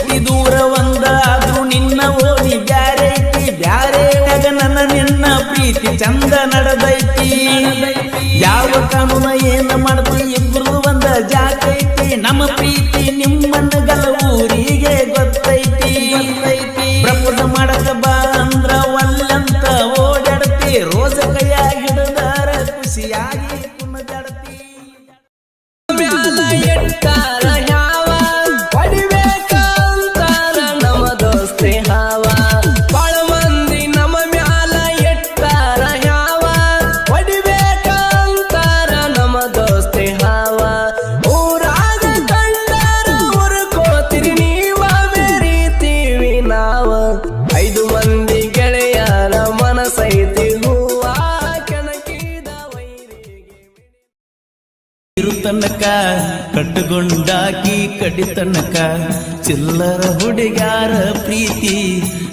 ಪ್ರೀತಿ ದೂರ ಒಂದಾದ್ರೂ ನಿನ್ನ ಓಣಿ ಬ್ಯಾರೆ ಐತಿ ಬ್ಯಾರೆ ನನ್ನ ನಿನ್ನ ಪ್ರೀತಿ ಚಂದ ನಡೆದೈತಿ ಯಾವ ಕಾನೂನ ಏನ ಮಾಡ್ತಿ ಇಬ್ರು ಒಂದ ಜಾಗೈತಿ ನಮ್ಮ ಪ್ರೀತಿ ನಿಮ್ಮನ್ನಗಲ ಊರಿಗೆ ಗೊತ್ತೈತಿ ಪ್ರಪೋಸ ಮಾಡಕ ಬಾ ಅಂದ್ರ ಒಲ್ಲಂತ ಓಡಾಡ್ತಿ ರೋಜ ಕೈಯಾಗಿ ಹಿಡಿದಾರ ಖುಷಿಯಾಗಿ ಕುಣದಾಡ್ತಿ ತನಕ ಕಟ್ಟುಗೊಂಡಾಕಿ ಕಡಿತನಕ ಚಿಲ್ಲರ ಹುಡುಗಾರ ಪ್ರೀತಿ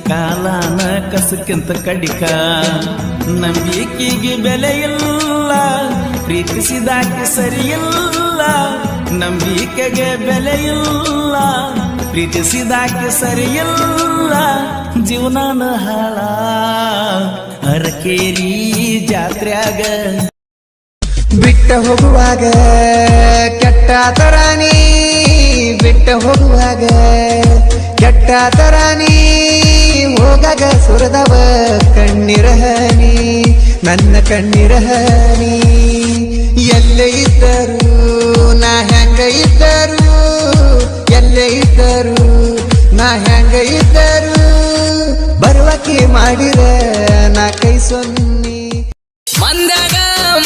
ಕಾಲಾನ ಕಸಕ್ಕಿಂತ ಕಡಿಕ ನಂಬಿಕೆಗೆ ಬೆಲೆ ಇಲ್ಲ ಪ್ರೀತಿಸಿದಾಕಿ ಸರಿಯಿಲ್ಲ ನಂಬಿಕೆಗೆ ಬೆಲೆ ಇಲ್ಲ ಪ್ರೀತಿಸಿದಾಕಿ ಸರಿಯಿಲ್ಲ ಜೀವನಾನ ಹಾಳ ಅರಕೇರಿ ಜಾತ್ರ್ಯಾಗ ಬಿಟ್ಟ ಹೋಗುವಾಗ ಕೆಟ್ಟ ತರಾನಿ ಬಿಟ್ಟ ಹೋಗುವಾಗ ಕೆಟ್ಟ ತರಾನಿ ಹೋಗಾಗ ಸುರದವ ಕಣ್ಣಿರಹನಿ ನನ್ನ ಕಣ್ಣಿರಹನಿ ಎಲ್ಲೇ ಇದ್ದರು ನಾ ಹೆಂಗ ಇದ್ದರು ಎಲ್ಲೇ ಇದ್ದರು ನಾ ಹೆಂಗ ಇದ್ದರು ಬರುವಕ್ಕೆ ಮಾಡಿರ ನಾ ಕೈ ಸೊನ್ನಿ ಮಂದಾಗ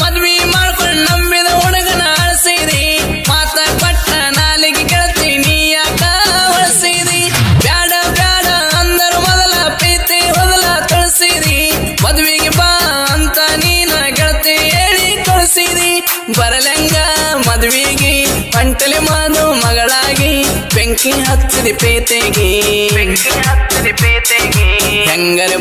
ಮದ್ವಿ ಮಾಡ್ಕೊಂಡು ನಂಬಿದ ಹುಡುಗನ ಅಳಿಸಿದಿ ಮಾತ ಪಟ್ಟ ನಾಲಿಗೆ ಗೆಳತಿ ನೀ ಯಾಕ ಹೊಳಸಿದಿ ಬ್ಯಾಡ ಬ್ಯಾಡ ಅಂದರು ಮೊದಲ ಪ್ರೀತಿ ಮೊದಲ ತಿಳಿಸಿದಿ ಮದ್ವಿಗೆ ಬಾ ಅಂತ ನೀನ ಗೆಳತಿ ಹೇಳಿ ಕಳಿಸಿದಿ ಬರಲಂಗ ಮದ್ವಿಗೆ ಪಂಟಲಿ ಮಾದು ಮಗಳಾಗಿ ಬೆಂಕಿ ಹತ್ತಿದಿ ಪ್ರೀತಿಗೆ ಹೆಂಗರೆ